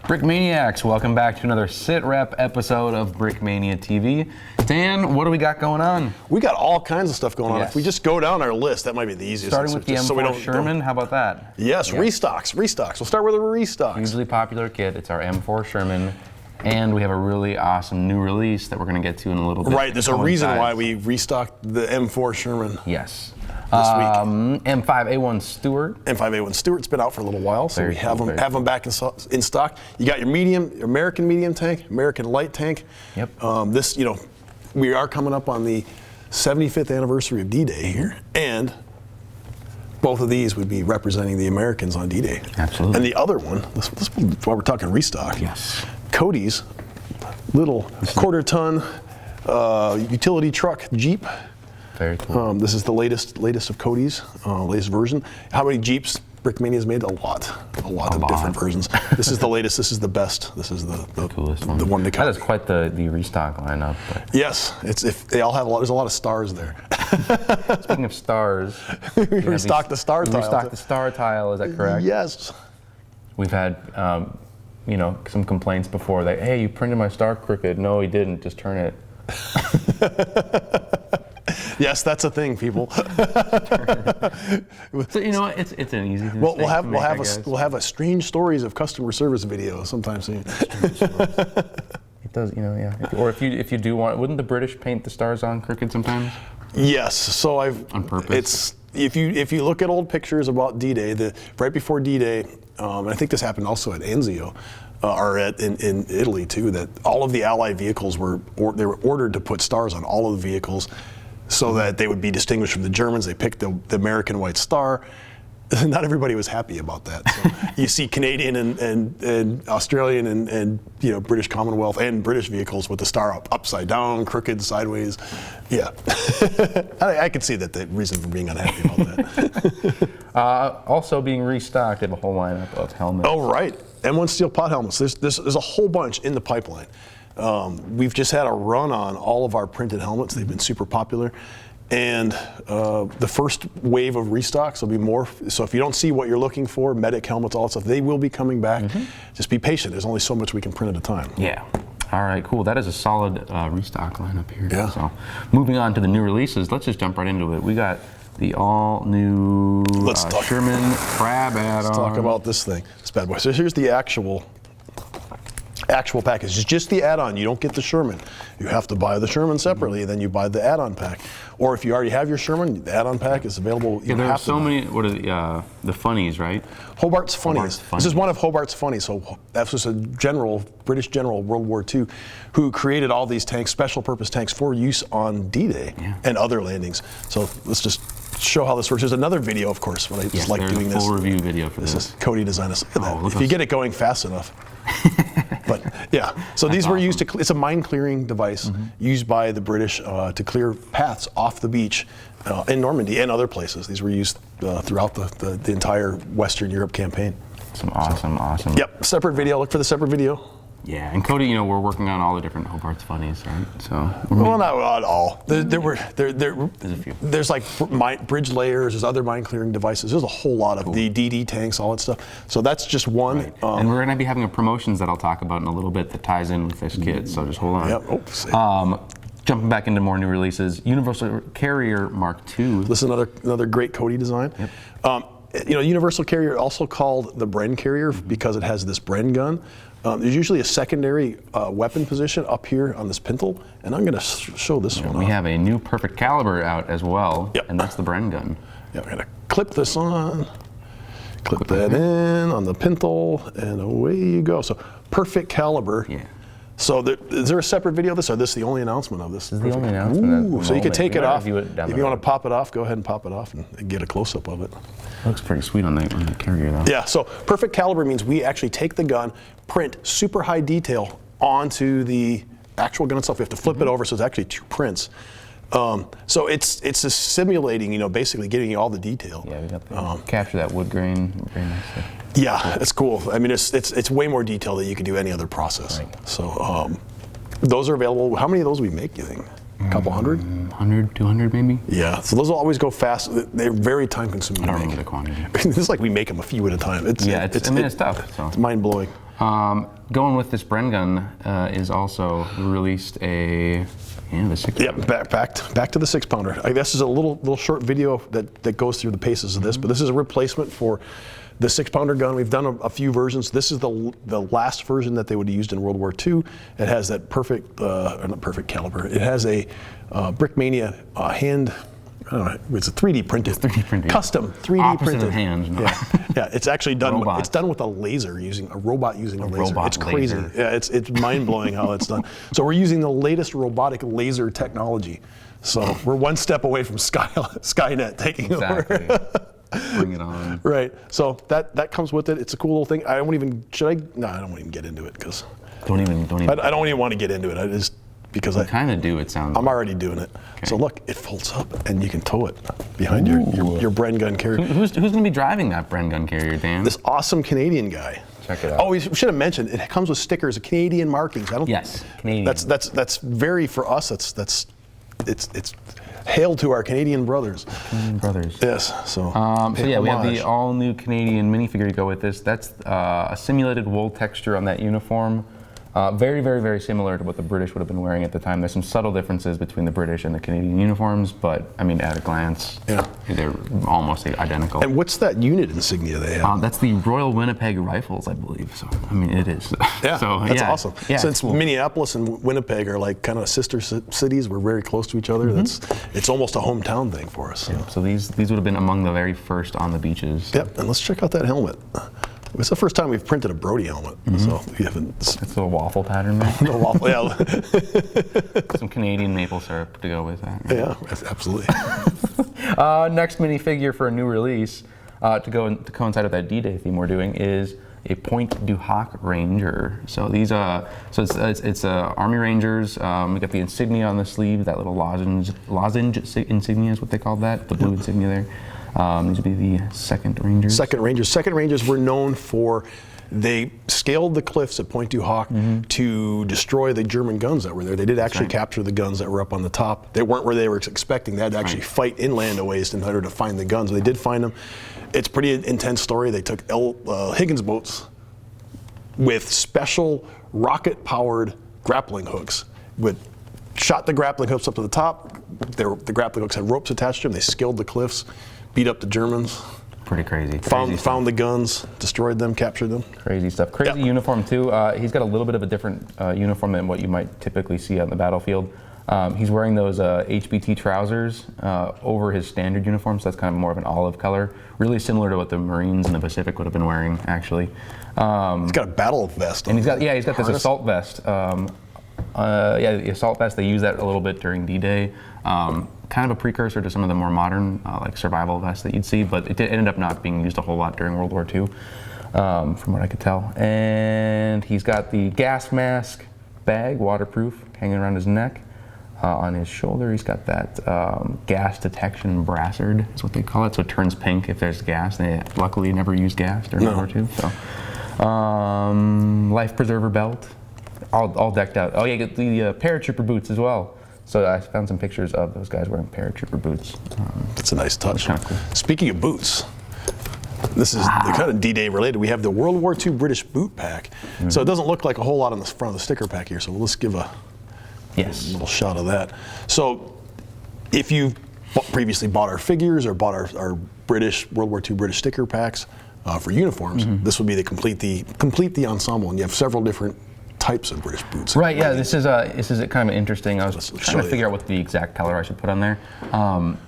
Brickmaniacs, welcome back to another SitRep episode of Brickmania TV. Dan, what do we got going on? We got all kinds of stuff going on. Yes. If we just go down our list, that might be the easiest. Starting with the M4 Sherman, how about that? Yes, yeah. Restocks. We'll start with a Restocks. Hugely popular kit. It's our M4 Sherman. And we have a really awesome new release that we're going to get to in a little bit. Right, there's a reason why we restocked the M4 Sherman. Yes. This week. M5A1 Stewart. M5A1 Stewart's been out for a little while, so we have them back in stock. You got your American medium tank, American light tank. Yep. We are coming up on the 75th anniversary of D-Day here, and both of these would be representing the Americans on D-Day. Absolutely. And the other one, this while we're talking restock. Yes. Cody's little quarter-ton utility truck Jeep. Very cool. This is the latest of Cody's, latest version. How many Jeeps Brickmania's made? A lot of different versions. This is the latest. This is the best. This is the coolest one. The one to come. That is quite the restock lineup. But. Yes, they all have a lot. There's a lot of stars there. Speaking of stars, we restocked the star tile. Restocked the star tile. Is that correct? Yes. We've had some complaints before that, hey, you printed my star crooked. No, he didn't. Just turn it. Yes, that's a thing, people. So it's an easy thing. Well, we'll have a strange stories of customer service video sometime soon. It does, yeah. Or if you do want, wouldn't the British paint the stars on crooked sometimes? Yes. So on purpose. If you look at old pictures about D-Day, right before D-Day, and I think this happened also at Anzio. In Italy too, that all of the Allied vehicles were ordered to put stars on all of the vehicles, so that they would be distinguished from the Germans. They picked the American white star. Not everybody was happy about that. So you see Canadian and Australian and British Commonwealth and British vehicles with the star upside down, crooked, sideways. Yeah, I can see that the reason for being unhappy about that. Also being restocked, they have a whole lineup of helmets. Oh right, M1 steel pot helmets. There's a whole bunch in the pipeline. We've just had a run on all of our printed helmets. They've been super popular. And the first wave of restocks will be more. So if you don't see what you're looking for, medic helmets, all that stuff, they will be coming back. Mm-hmm. Just be patient. There's only so much we can print at a time. Yeah. All right, cool. That is a solid restock lineup here. Yeah. So moving on to the new releases, let's just jump right into it. We got the all-new Sherman crab add-on. Let's talk about this thing, this bad boy. So here's the actual package. It's just the add-on. You don't get the Sherman. You have to buy the Sherman separately, and then you buy the add-on pack. Or if you already have your Sherman, the add-on pack is available. Yeah, there are so many. What are the funnies, right? Hobart's Funnies. This is one of Hobart's Funnies. So that was a British general, World War II, who created all these tanks, special purpose tanks for use on D-Day and other landings. So let's just show how this works. There's another video, of course, but I just like doing this. Full review video for this. This is Cody designed us. Look at that. If you get it going fast enough. But yeah, so these were used to, it's a mine clearing device used by the British to clear paths off the beach in Normandy and other places. These were used throughout the entire Western Europe campaign. Some awesome. Yep, separate video, look for the separate video. Yeah, and Cody, we're working on all the different Hobart's Funnies, right? So well, not all. There's a few. There's like bridge layers. There's other mine clearing devices. There's a whole lot of the DD tanks, all that stuff. So that's just one. Right. And we're going to be having a promotions that I'll talk about in a little bit that ties in with this kit. So just hold on. Yep. Jumping back into more new releases, Universal Carrier Mark II. This is another great Cody design. Yep. Universal Carrier, also called the Bren Carrier because it has this Bren gun. There's usually a secondary weapon position up here on this pintle, and I'm going to show this one. We have a new perfect caliber out as well, and that's the Bren gun. Yeah, we're going to clip this on, clip that in on the pintle, and away you go. So perfect caliber. Yeah. So is there a separate video of this, or is this the only announcement of this? This is the only announcement. Ooh, so you can take it off. If you want to pop it off, go ahead and pop it off and get a close-up of it. Looks pretty sweet on the carrier, though. Yeah, so perfect caliber means we actually take the gun, print super high detail onto the actual gun itself. We have to flip it over, so it's actually two prints. So it's just simulating, basically getting you all the detail. Yeah, we got to capture that wood grain very nicely. Yeah, it's cool. I mean, it's way more detail than you can do any other process. Right. So those are available. How many of those we make, you think? A couple hundred? 100, 200 maybe? Yeah, so those will always go fast. They're very time consuming. I don't remember the quantity. It's like we make them a few at a time. It's tough. So. It's mind blowing. Going with this Bren gun is also released the 6 Yep, back to the 6-pounder. This is a little short video that goes through the paces of this, but this is a replacement for the 6-pounder gun. We've done a few versions. This is the last version that they would have used in World War II. It has that not perfect caliber. It has a Brickmania hand. I don't know, it's a 3D printed. It's 3D printed. Custom 3D Opposite printed. of hands. No. Yeah, it's actually done. Robots. It's done with a laser, using a robot using a laser. Robot It's crazy. laser. Yeah, it's mind blowing how it's done. So we're using the latest robotic laser technology. So we're one step away from Skynet taking over. Bring it on. Right. So that comes with it. It's a cool little thing. I won't even. No, I don't want to even get into it because. Don't even. I don't even want to get into it. I just because I kind of do. It sounds. I'm already doing it. Okay. So look, it folds up and you can tow it behind your Bren gun carrier. Who's going to be driving that Bren gun carrier, Dan? This awesome Canadian guy. Check it out. Oh, we should have mentioned it comes with stickers, Canadian markings. Yes, Canadian. That's very for us. It's hail to our Canadian brothers. Canadian brothers. Yes. So. We have the all-new Canadian minifigure to go with this. That's a simulated wool texture on that uniform. Very, very, very similar to what the British would have been wearing at the time. There's some subtle differences between the British and the Canadian uniforms, but I mean, at a glance, they're almost identical. And what's that unit insignia they have? That's the Royal Winnipeg Rifles, I believe. So, I mean, it is. Yeah, so, that's awesome. Yeah, Since cool. Minneapolis and Winnipeg are like kind of sister cities, we're very close to each other. It's almost a hometown thing for us. Yeah, so these would have been among the very first on the beaches. Yep, and let's check out that helmet. It's the first time we've printed a Brody helmet, so we haven't. It's a waffle pattern there. No waffle, yeah. Some Canadian maple syrup to go with that. Right? Yeah, absolutely. Next minifigure for a new release to coincide with that D-Day theme we're doing is a Pointe du Hoc Ranger. So these it's Army Rangers. We got the insignia on the sleeve, that little lozenge insignia is what they called that, the blue insignia there. These would be the 2nd Rangers. 2nd Rangers were known for, they scaled the cliffs at Pointe du Hoc to destroy the German guns that were there. They did actually capture the guns that were up on the top. They weren't where they were expecting. They had to actually fight inland a ways in order to find the guns. They did find them. It's a pretty intense story. They took Higgins boats with special rocket-powered grappling hooks. Shot the grappling hooks up to the top. The grappling hooks had ropes attached to them. They scaled the cliffs, beat up the Germans. Pretty crazy. Found the guns, destroyed them, captured them. Crazy stuff. Crazy uniform too. He's got a little bit of a different uniform than what you might typically see on the battlefield. He's wearing those HBT trousers over his standard uniform, so that's kind of more of an olive color. Really similar to what the Marines in the Pacific would have been wearing, actually. He's got a battle vest. And he's got this assault vest. The assault vest, they use that a little bit during D-Day. Kind of a precursor to some of the more modern like survival vests that you'd see, but it ended up not being used a whole lot during World War II, from what I could tell. And he's got the gas mask bag, waterproof, hanging around his neck. On his shoulder, he's got that gas detection brassard, is what they call it, so it turns pink if there's gas. They luckily never used gas during World War II. So, life preserver belt. All decked out. Oh yeah, you get the paratrooper boots as well. So I found some pictures of those guys wearing paratrooper boots. That's a nice touch. Kind of cool. Speaking of boots, this is the kind of D-Day related. We have the World War II British boot pack. So it doesn't look like a whole lot on the front of the sticker pack here. So let's give a little shot of that. So if you've previously bought our figures or bought our British World War II British sticker packs for uniforms, this would be to complete the ensemble, and you have several different types of British boots. Right, yeah, this is kind of interesting. I was trying to figure out what the exact color I should put on there.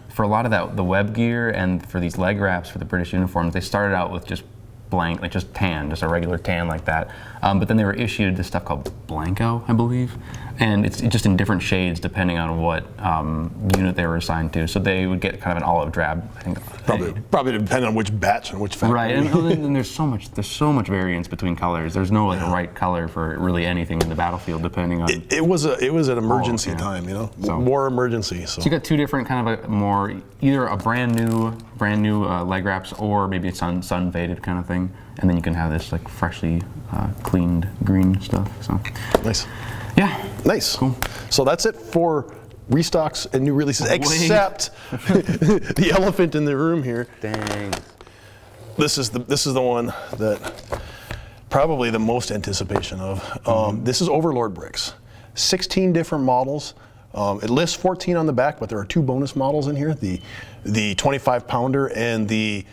For a lot of the web gear and for these leg wraps for the British uniforms, they started out with just blank, like just tan, just a regular tan like that. But then they were issued this stuff called Blanco, I believe. And it's just in different shades depending on what unit they were assigned to. So they would get kind of an olive drab, I think. Probably depending on which batch and which factory. Right, and there's so much variance between colors. There's no right color for really anything in the battlefield, depending on. It was an emergency time, war emergency. So you got two different kind of either a brand new leg wraps or maybe a sun faded kind of thing, and then you can have this like freshly cleaned green stuff. So nice. Yeah. Nice. Cool. So that's it for restocks and new releases, except the elephant in the room here. Dang. This is the one that probably the most anticipation of. This is Overlord Bricks. 16 different models. It lists 14 on the back, but there are 2 bonus models in here: the 25 pounder and the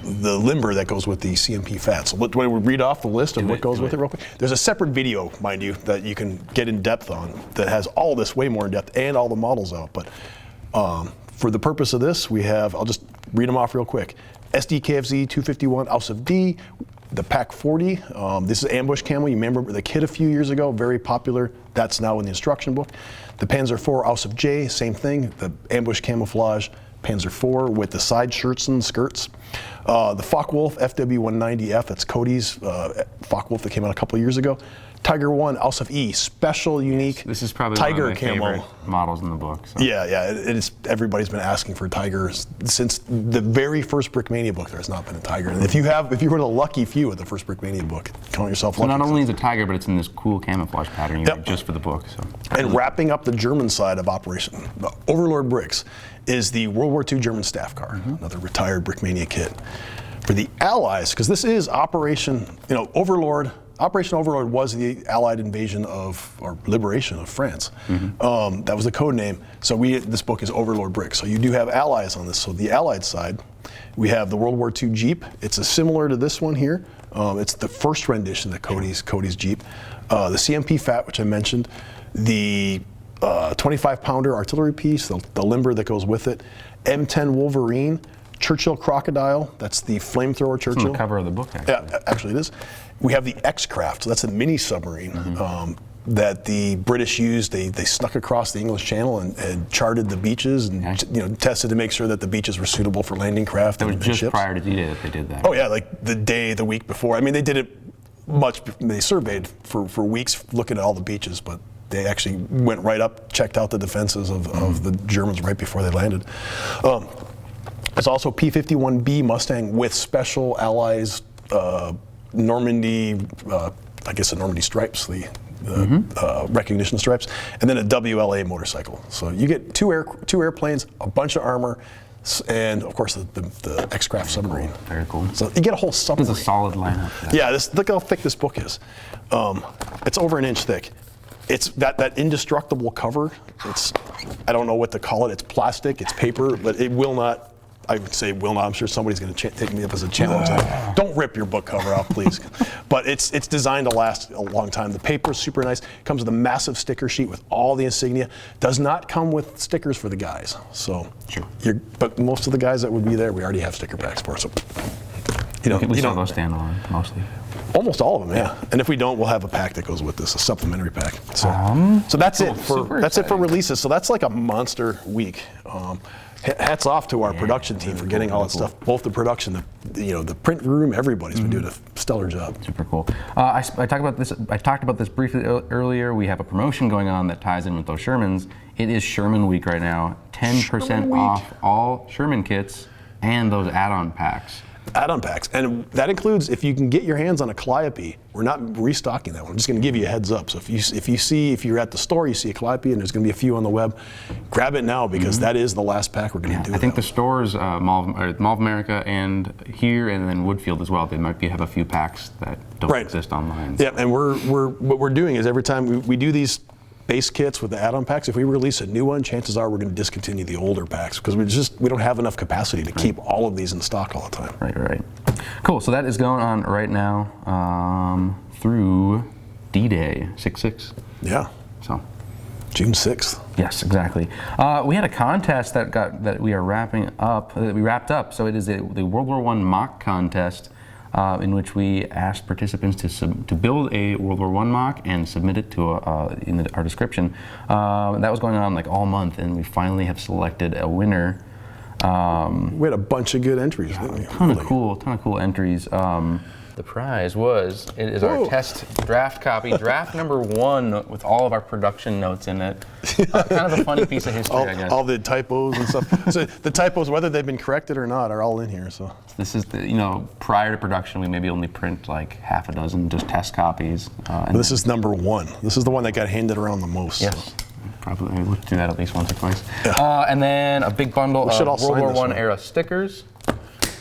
limber that goes with the CMP fat. So let me read off the list of what goes with it real quick. There's a separate video, mind you, that you can get in depth on that has all this way more in depth and all the models out. But for the purpose of this, we have, I'll just read them off real quick. SDKFZ 251 House of D, the Pack 40. This is ambush camo. You remember the kit a few years ago, very popular. That's now in the instruction book. The Panzer IV House of J, same thing. The ambush camouflage Panzer IV with the side shirts and skirts. The Focke-Wulf FW190F, that's Cody's Focke-Wulf that came out a couple years ago. Tiger 1 House of E, special, unique This is probably Tiger one of my camo favorite models in the book. So. Yeah, it is. Everybody's been asking for Tigers since the very first Brickmania book. There has not been a Tiger. And if you were the lucky few with the first Brickmania book, count yourself lucky. So not only is it Tiger, but it's in this cool camouflage pattern just for the book. So. And wrapping up the German side of Operation Overlord Bricks is the World War II German staff car, another retired Brickmania kit. For the Allies, because this is Operation, Overlord. Operation Overlord was the Allied invasion or liberation of France. That was the code name. So this book is Overlord Bricks. So you do have allies on this. So the Allied side, we have the World War II Jeep. It's similar to this one here. It's the first rendition of Cody's Jeep. The CMP Fat, which I mentioned. The 25 pounder artillery piece, the limber that goes with it. M10 Wolverine. Churchill Crocodile, that's the flamethrower Churchill. It's on the cover of the book, actually. Yeah, actually it is. We have the X-Craft, so that's a mini submarine that the British used. They snuck across the English Channel and charted the beaches and tested to make sure that the beaches were suitable for landing craft and ships. It was just prior to D-Day that they did that. Oh yeah, like the week before. I mean, they did it they surveyed for weeks looking at all the beaches, but they actually went right up, checked out the defenses of the Germans right before they landed. It's also P-51B Mustang with special Allies Normandy, I guess the Normandy stripes, the recognition stripes, and then a WLA motorcycle. So you get two airplanes, a bunch of armor, and of course the X-Craft submarine. Very cool. So you get a whole submarine. It's a solid lineup. Yeah, look how thick this book is. It's over an inch thick. It's that indestructible cover. I don't know what to call it. It's plastic, it's paper, but it will not. I would say will not. I'm sure somebody's going to take me up as a challenge. Don't rip your book cover out, please. But it's designed to last a long time. The paper is super nice. Comes with a massive sticker sheet with all the insignia. Does not come with stickers for the guys. So, sure. But most of the guys that would be there, we already have sticker packs for. So, we sell those standalone mostly. Almost all of them, yeah. And if we don't, we'll have a pack that goes with this, a supplementary pack. So that's it for releases. So that's like a monster week. Hats off to our production team for getting all that stuff. Both the production, the print room, everybody's been doing a stellar job. Super cool. I talked about this briefly earlier. We have a promotion going on that ties in with those Shermans. It is Sherman week right now. 10% off all Sherman kits and those add-on packs. Add-on packs, and that includes if you can get your hands on a Calliope. We're not restocking that one. I'm just going to give you a heads up. So if you're at the store, you see a Calliope, and there's going to be a few on the web, grab it now because that is the last pack we're going to do. I think the stores, Mall of America, and here, and then Woodfield as well. They might have a few packs that don't exist online. Yeah, and what we're doing is every time we do these base kits with the add-on packs, if we release a new one, chances are we're going to discontinue the older packs because we don't have enough capacity to keep all of these in stock all the time. Right. Cool. So that is going on right now through D-Day 6/6. Yeah. So June 6th. Yes, exactly. We had a contest that we wrapped up. So it is the World War I mock contest. In which we asked participants to build a World War I mock and submit it to in our description. That was going on like all month, and we finally have selected a winner. We had a bunch of good entries. Didn't we? Ton of cool entries. The prize is our test draft copy, draft number 1 with all of our production notes in it. Kind of a funny piece of history, I guess. All the typos and stuff. So the typos, whether they've been corrected or not, are all in here. So this is prior to production, we maybe only print like half a dozen just test copies. And this is number 1. This is the one that got handed around the most. Yes. So. Probably we'll do that at least once or twice. Yeah. And then a big bundle of World War I era stickers.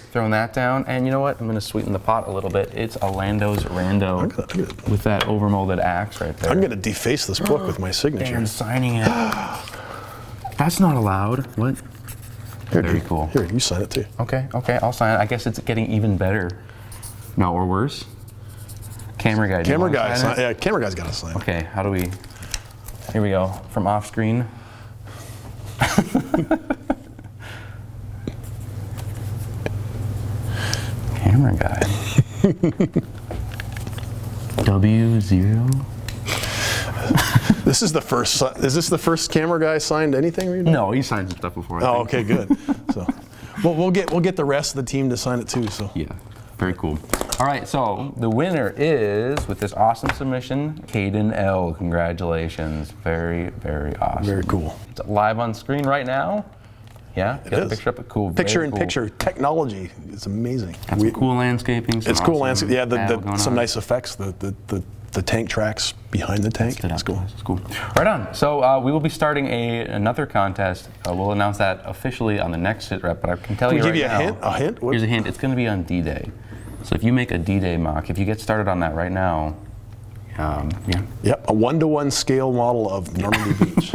throwing that down. And you know what? I'm going to sweeten the pot a little bit. It's a Lando's Rando with that overmolded axe right there. I'm going to deface this book with my signature. And signing it. That's not allowed. What? Here, Very cool. Here, you sign it too. Okay, I'll sign it. I guess it's getting even better. No, or worse. Camera guy. Camera guy. Yeah, camera guy's got to sign. Okay, how do we? Here we go. From off screen. Camera guy. W0. This is the first. Is this the first camera guy signed anything? No, he signed some stuff before. Oh, okay, good. So, well, we'll get the rest of the team to sign it too. So. Yeah, very cool. All right, so the winner is, with this awesome submission, Caden L. Congratulations. Very, very awesome. Very cool. It's live on screen right now. Yeah, it got is. the picture up. Cool. Picture in cool. picture technology. It's amazing. Got some cool landscaping. It's cool landscape. Yeah, some nice effects. The tank tracks behind the tank. That's cool. That's cool. Right on. So we will be starting another contest. We'll announce that officially on the next SitRep, but I can tell you right now. Give you a hint? Here's a hint. It's going to be on D-Day. So if you make a D-Day mock, if you get started on that right now, yeah. Yep, a 1-to-1 scale model of Normandy Beach.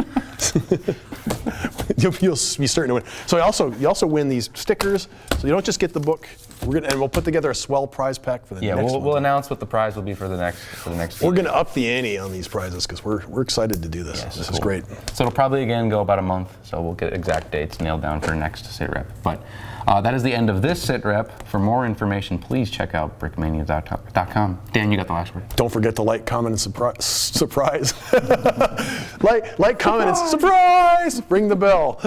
You'll be starting to win. So you also win these stickers. So you don't just get the book. And we'll put together a swell prize pack for the next one. Yeah, we'll announce what the prize will be for the next. We're going to up the ante on these prizes because we're excited to do this. Yes, this cool. is great. So it'll probably again go about a month. So we'll get exact dates nailed down for next SitRep. But that is the end of this SitRep. For more information, please check out brickmaniacs.com. Dan, you got the last word. Don't forget to like, comment, and surprise. like, comment, and surprise. Ring the bell.